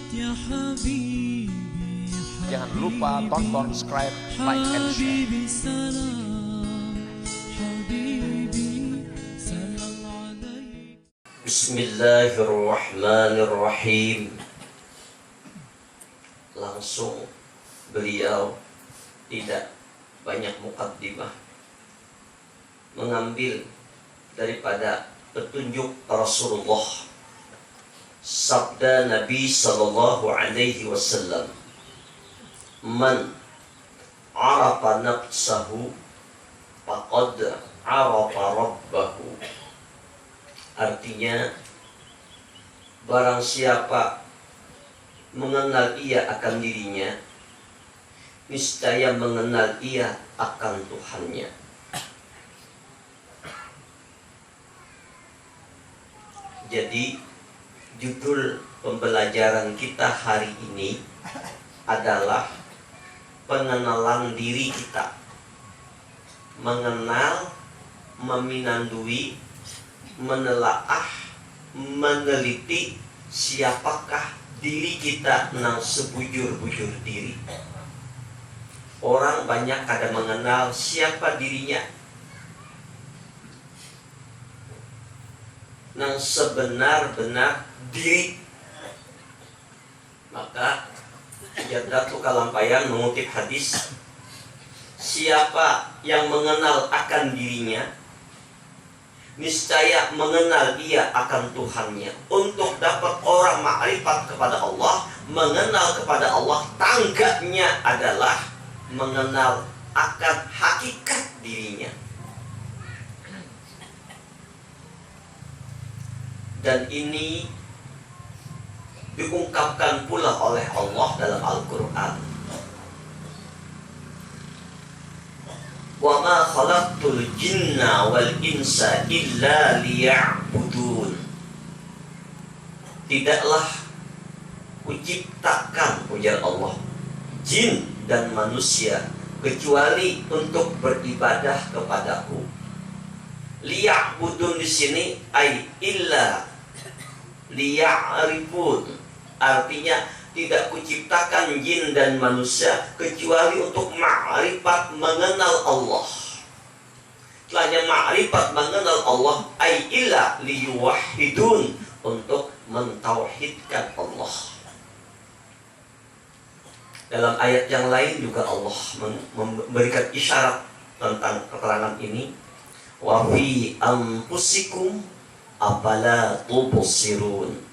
Jangan lupa tonton, subscribe, like, and share. Bismillahirrahmanirrahim. Langsung beliau tidak banyak muqaddimah, mengambil daripada petunjuk Rasulullah, sabda Nabi sallallahu alaihi wasallam, man arafa nafsahu faqad arafa rabbahu. Artinya, barang siapa mengenal ia akan dirinya, niscaya mengenal ia akan Tuhannya. Jadi, judul pembelajaran kita hari ini adalah pengenalan diri kita. Mengenal, meminandui, menelaah, meneliti siapakah diri kita nang sebujur-bujur diri. Orang banyak kada mengenal siapa dirinya, nang sebenar-benar diri. Maka Jadatu Kalampayan mengutip hadis, siapa yang mengenal akan dirinya, niscaya mengenal ia akan Tuhannya. Untuk dapat orang ma'rifat kepada Allah, mengenal kepada Allah, tangganya adalah mengenal akan hakikat dirinya. Dan ini diungkapkan pula oleh Allah dalam Al-Quran. Wa ma khalaqtul jinna wal insa illa liya'budun. Tidaklah kuciptakan, ujar Allah, jin dan manusia kecuali untuk beribadah kepadaku. Liya'budun di sini ay illa liya'rifun. Artinya, tidak kuciptakan jin dan manusia kecuali untuk ma'rifat, mengenal Allah. Setelahnya ma'rifat, mengenal Allah, ay illa liyuwahhidun, untuk mentauhidkan Allah. Dalam ayat yang lain juga Allah memberikan isyarat tentang keterangan ini. Wa fi anfusikum afala tubsirun.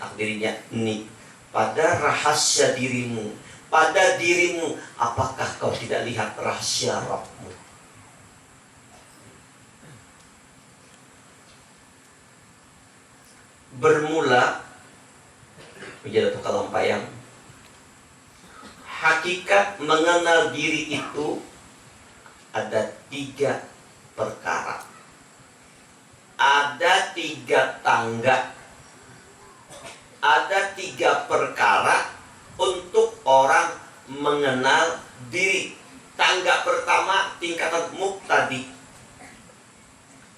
Takdirnya ini, pada rahasia dirimu, pada dirimu, apakah kau tidak lihat rahasia Rabbmu? Bermula menjadi Kalampayan, hakikat mengenal diri itu ada 3 perkara. Ada 3 tangga. Ada 3 perkara untuk orang mengenal diri. Tangga pertama tingkatan muqtadi.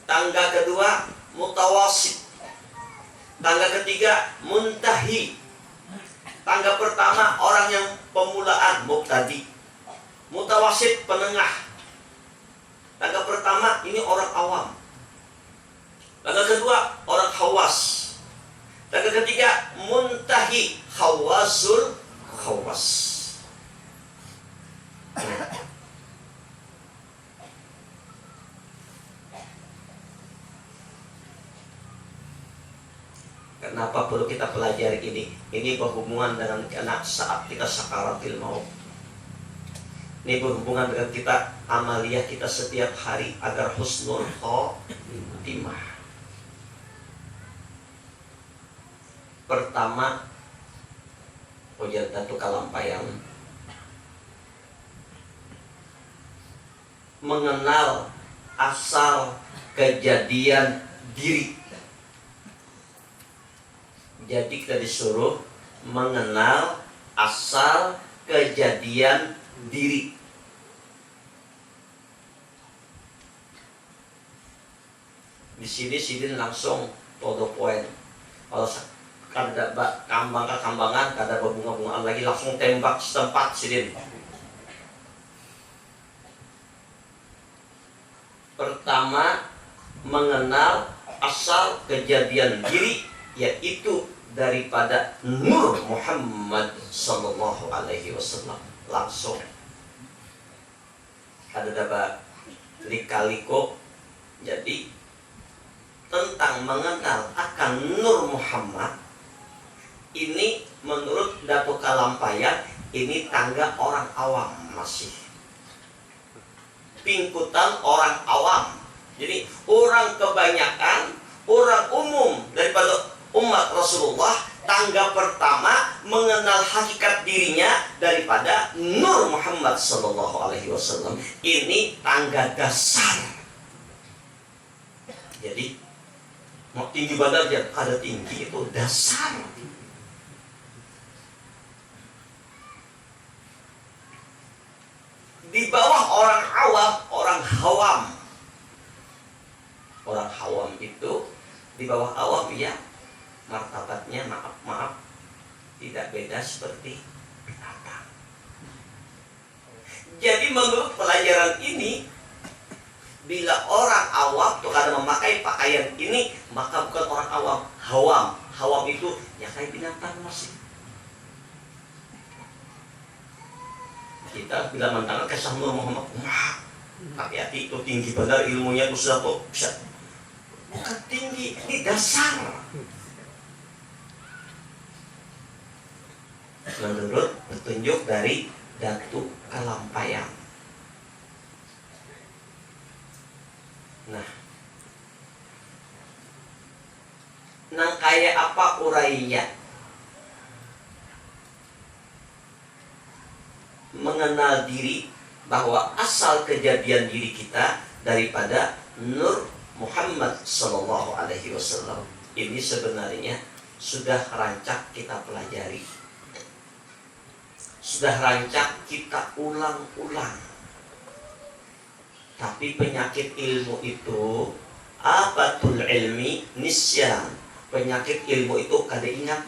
Tangga kedua mutawasid. Tangga ketiga muntahi. Tangga pertama orang yang pemulaan, muqtadi. Mutawasid, penengah. Tangga pertama ini orang awam. Tangga kedua orang khawas. Tangga ketiga muntahi, khawasul khawas. Kenapa perlu kita pelajari ini? Ini berhubungan dengan saat kita sakaratil maut. Ini berhubungan dengan kita, amaliyah kita setiap hari agar husnul khotimah. Pertama, Jadatu Kalampayan mengenal asal kejadian diri. Jadi kita disuruh mengenal asal kejadian diri. Di sini langsung to the point. Kalau kada kambangan, kada berbunga-bungaan lagi, langsung tembak setempat sidin. Pertama, mengenal asal kejadian diri, yaitu daripada Nur Muhammad sallallahu alaihi wasallam. Langsung ada dapat lika-liko. Jadi tentang mengenal akan Nur Muhammad ini menurut Datuk Kalampayan ini tangga orang awam, masih pingkutan orang awam. Jadi orang kebanyakan, orang umum daripada umat Rasulullah, tangga pertama mengenal hakikat dirinya daripada Nur Muhammad sallallahu alaihi wasallam. Ini tangga dasar. Jadi mau tinggi badan dia ada tinggi, itu dasar. Di bawah orang awam, orang hawam. Orang hawam itu di bawah awam, ya, martabatnya maaf tidak beda seperti binatang. Jadi menurut pelajaran ini, bila orang awam tuh kada memakai pakaian ini, maka bukan orang awam, hawam. Hawam itu ya kayak binatang masih. Kita bila mendengar kisah Nur Muhammad, hati-hati itu tinggi benar ilmunya, itu sudah kok bisa. Bukan tinggi, ini dasar. Menurut petunjuk dari Datuk Kalampayan. Nah, nang kaya apa urainya? Mengenal diri, bahwa asal kejadian diri kita daripada Nur Muhammad sallallahu alaihi wasallam. Ini sebenarnya sudah rancak kita pelajari, sudah rancak kita ulang-ulang. Tapi penyakit ilmu itu, apatul ilmi nisyan. Penyakit ilmu itu kada ingat,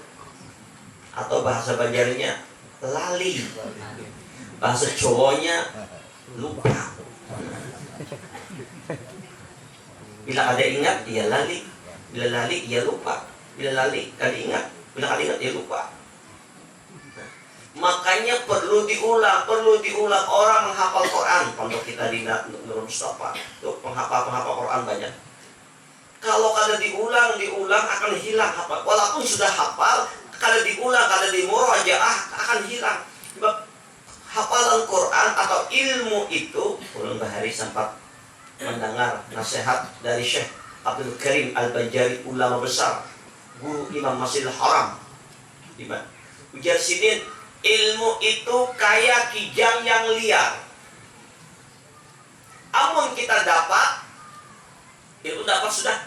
atau bahasa Banjarnya lali, bahasa Jawanya lupa. Bila ada ingat, ia lali. Bila lali, ia lupa. Bila lali, kada ingat. Bila kada ingat, ia lupa. Makanya perlu diulang. Orang menghafal Quran. Pondok kita di Nurul Mustafa itu penghafal Quran banyak. Kalau kada diulang akan hilang hafal. Walaupun sudah hafal, kada diulang, kada dimurajaah, akan hilang. Sebab hafalan Quran atau ilmu itu, ulun bahari sempat mendengar nasihat dari Syekh Abdul Karim Al-Bajari, ulama besar, guru Imam Masjidil Haram. Ujar sidin, ilmu itu kayak kijang yang liar. Amun kita dapat, ilmu dapat sudah.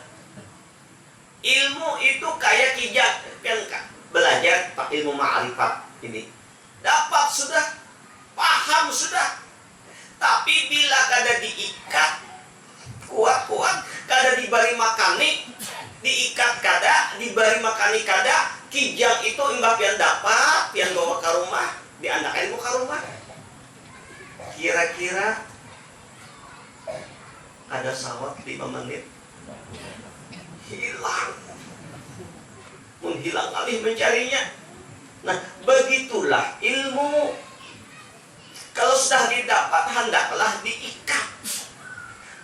Ilmu itu kayak kijang, yang belajar ilmu ma'rifat ini. Dapat sudah, paham sudah. Tapi bila kada diikat kuat-kuat, kada diberi makani, diikat kada, diberi makani kada, kijang itu imbak yang dapat, yang bawa ke rumah, diandakan mau ke rumah. Kira-kira ada sawat 5 menit hilang, menghilang alih mencarinya. Nah, begitulah ilmu. Kalau sudah didapat, hendaklah diikat.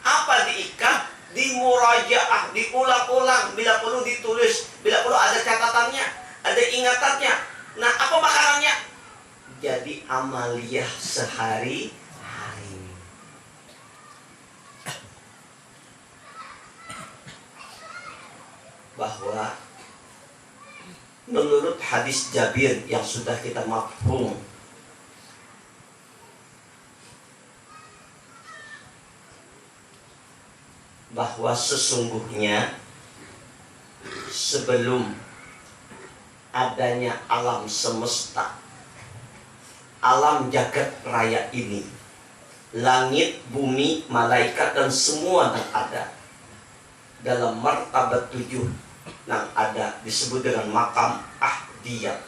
Apa diikat? Dimurajaah, diulang-ulang. Bila perlu ditulis, bila perlu ada catatannya, ada ingatannya. Nah, apa makanannya? Jadi amaliyah sehari-hari. Bahwa menurut hadis Jabir yang sudah kita mafhum, bahwa sesungguhnya sebelum adanya alam semesta, alam jagat raya ini, langit, bumi, malaikat dan semua yang ada dalam martabat 7 nang ada disebut dengan makam ahdiyat.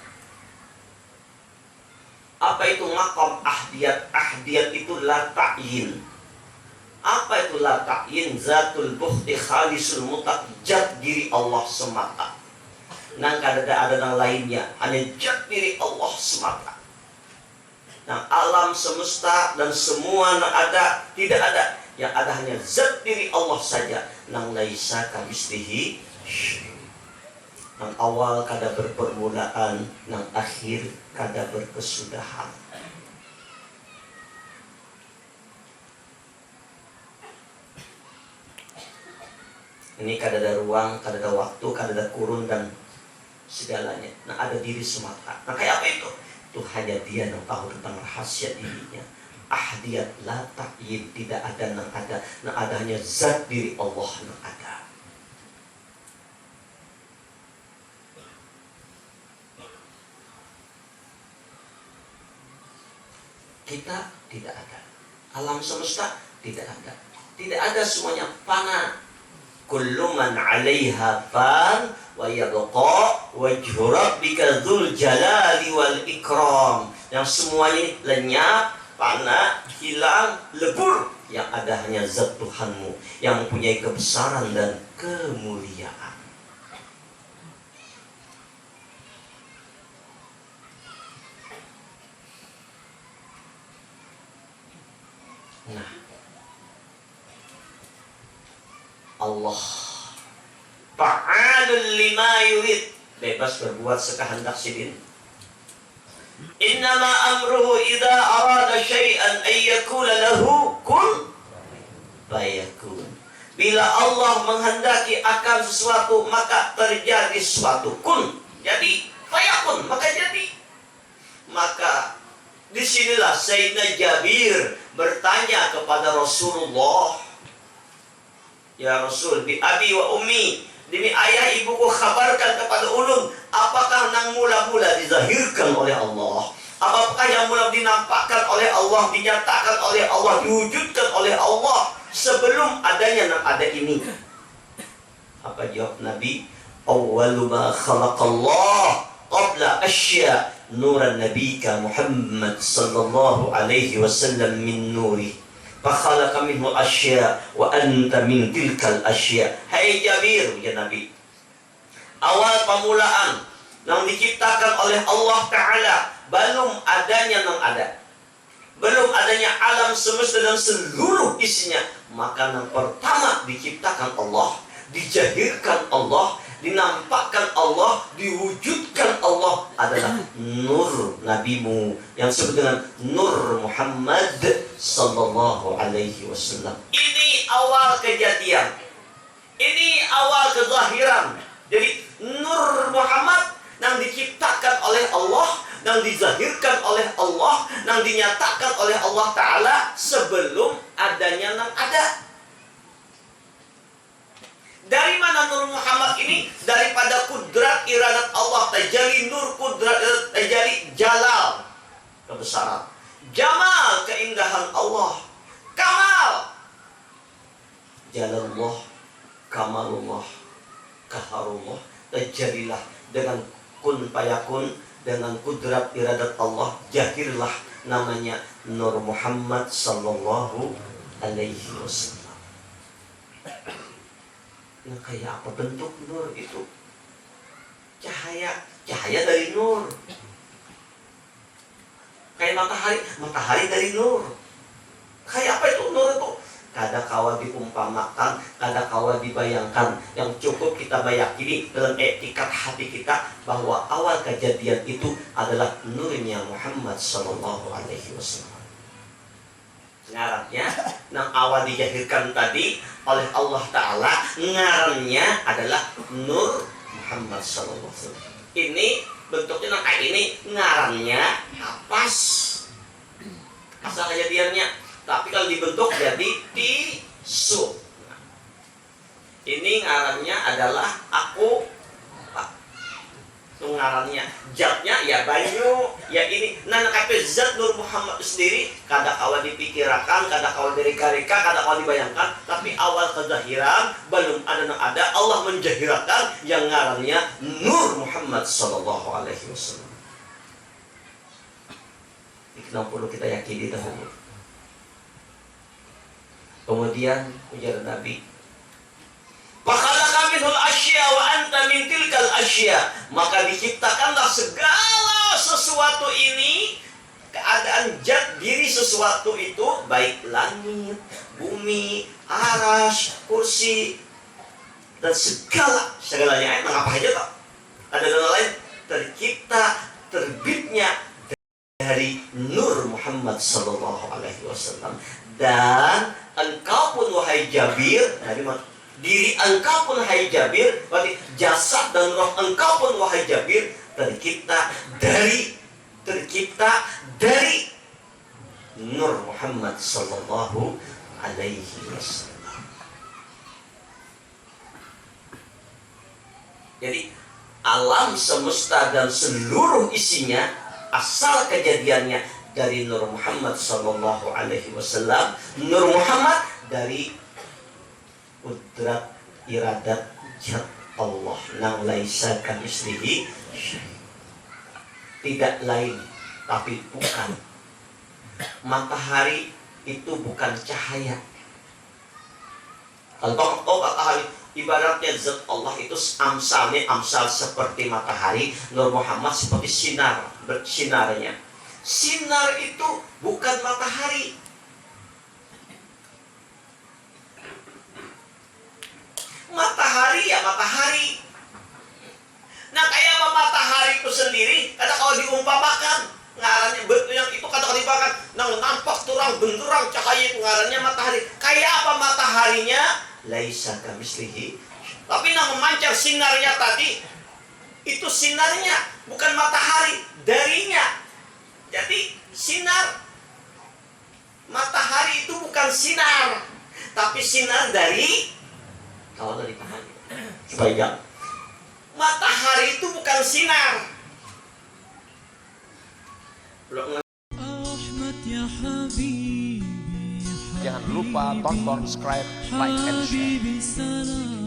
Apa itu makam ahdiyat? Ahdiyat itu la ta'yin. Apa itu la ta'yin? Zatul bukhti khalisul mutlaq, jat diri Allah semata. Nang ada nang lainnya, hanya jat diri Allah semata. Nah, alam semesta dan semua nang ada, tidak ada. Yang ada hanya zat diri Allah saja. Nang laisa kamitslihi syai'. Nang awal kada berpermulaan, nang akhir kada berkesudahan. Ini kada ada ruang, kada ada waktu, kada ada kurun dan segalanya. Nah, ada diri semata. Nah, kayak apa itu? Itu hanya dia yang tahu tentang rahasia dirinya. Ahdiyat la ta'yin, tidak ada nang ada. Nah, ada hanya zat diri Allah nang ada. Kita tidak ada. Alam semesta tidak ada. Tidak ada, semuanya fana. Kullu man 'alaiha fan wa yabqa wajhu rabbika dzul jalali wal ikram. Yang semuanya lenyap, fana, hilang, lebur. Yang ada hanya zat Tuhanmu yang mempunyai kebesaran dan kemuliaan. Nah, Allah fa'alul lima yurid, bebas berbuat sekehendak sidin. Innama amruhu idza arada syai'an ay yakula lahu kun fayakun. Bila Allah menghendaki akan sesuatu, maka terjadi sesuatu. Kun, jadi fayakun, maka jadi. Maka disinilah Sayyidina Jabir bertanya kepada Rasulullah, ya Rasul, bi abi wa ummi, demi ayah ibuku khabarkan kepada ulun, apakah nang mula-mula dizahirkan oleh Allah? Apakah yang mula dinampakkan oleh Allah, dinyatakan oleh Allah, diwujudkan oleh Allah sebelum adanya nang ada ini? Apa jawab Nabi? Awwalu ma khalaqallah qabla asya' nuran nabika Muhammad sallallahu alaihi wasallam min nuri fakhalaqa minhu asya wa anta min tilkal asya. Hai Jabir, ya Nabi, awal permulaan yang diciptakan oleh Allah Ta'ala, belum adanya yang ada, belum adanya alam semesta dan seluruh isinya, maka yang pertama diciptakan Allah, dijahirkan Allah, dinampakkan Allah, diwujudkan Allah adalah nur nabimu yang disebut dengan Nur Muhammad sallallahu alaihi wasallam. Ini awal kejadian, ini awal kezahiran. Jadi Nur Muhammad yang diciptakan oleh Allah, yang dizahirkan oleh Allah, yang dinyatakan oleh Allah Ta'ala sebelum adanya yang ada. Dari mana Nur Muhammad ini? Daripada kudrat iradat Allah. Tajali nur kudrat, tajali jalal, kebesaran, jamal, keindahan Allah, kamal, jalalullah, kamalullah, kaharullah. Tajalilah dengan kun payakun, dengan kudrat iradat Allah, jahirlah namanya Nur Muhammad sallallahu alaihi wasallam. Nah, kayak apa bentuk nur itu? Cahaya dari nur. Kayak matahari dari nur. Kayak apa itu nur itu? Kada kawa diumpamakan, kada kawa dibayangkan. Yang cukup kita bayangin dalam etikat hati kita bahwa awal kejadian itu adalah nurnya Muhammad sallallahu alaihi wasallam. Ngarannya nang awal dijahirkan tadi oleh Allah Ta'ala, ngarannya adalah Nur Muhammad sallallahu alaihi wasallam. Ini bentuknya nang kayak ini, ngarannya kapas asal kejadiannya. Tapi kalau dibentuk jadi tisu. Nah, ini ngarannya adalah aku. Ngarannya zatnya ya banyu, ya ini. Nah, tapi zat Nur Muhammad sendiri kada kawa dipikirkan, kada kawa direka-reka, kada kawa dibayangkan, tapi awal kezahiran belum ada Allah menjahirakan yang ngarannya Nur Muhammad sallallahu alaihi wasallam. Itu perlu kita yakini dahulu. Kemudian ujar Nabi, "Fakhalaqa minhul asya wa anta min tilkal asya." Maka diciptakanlah segala sesuatu ini, keadaan zat diri sesuatu itu, baik langit, bumi, aras, kursi, dan segalanya. Emang apa aja tak? Ada nama lain, tercipta, terbitnya dari Nur Muhammad sallallahu alaihi wasallam. Dan engkau pun wahai Jabir, diri engkau pun wahai Jabir, berarti jasad dan roh engkau pun wahai Jabir tercipta dari Nur Muhammad sallallahu alaihi wasallam. Jadi alam semesta dan seluruh isinya asal kejadiannya dari Nur Muhammad sallallahu alaihi wasallam. Nur Muhammad dari kudrat iradat zat Allah nang laisa kamitslihi syai'. Tidak lain tapi bukan. Matahari itu bukan cahaya. Kalau matahari ibaratnya zat Allah itu amsal seperti matahari, Nur Muhammad seperti sinarnya. Sinar itu bukan matahari. Matahari ya matahari. Nah, kayak apa matahari itu sendiri? Kata kalau diumpamakan, ngarannya betul yang itu kata kalau diumpamakan, nampak terang benderang cahaya itu ngarannya matahari. Kayak apa mataharinya? Laisa kamitslihi. Tapi memancar sinarnya tadi, itu sinarnya bukan matahari, darinya. Jadi sinar matahari itu bukan sinar, tapi sinar dari, kalau dari pahami supaya matahari itu bukan sinar. Jangan lupa tonton, subscribe, like, and share.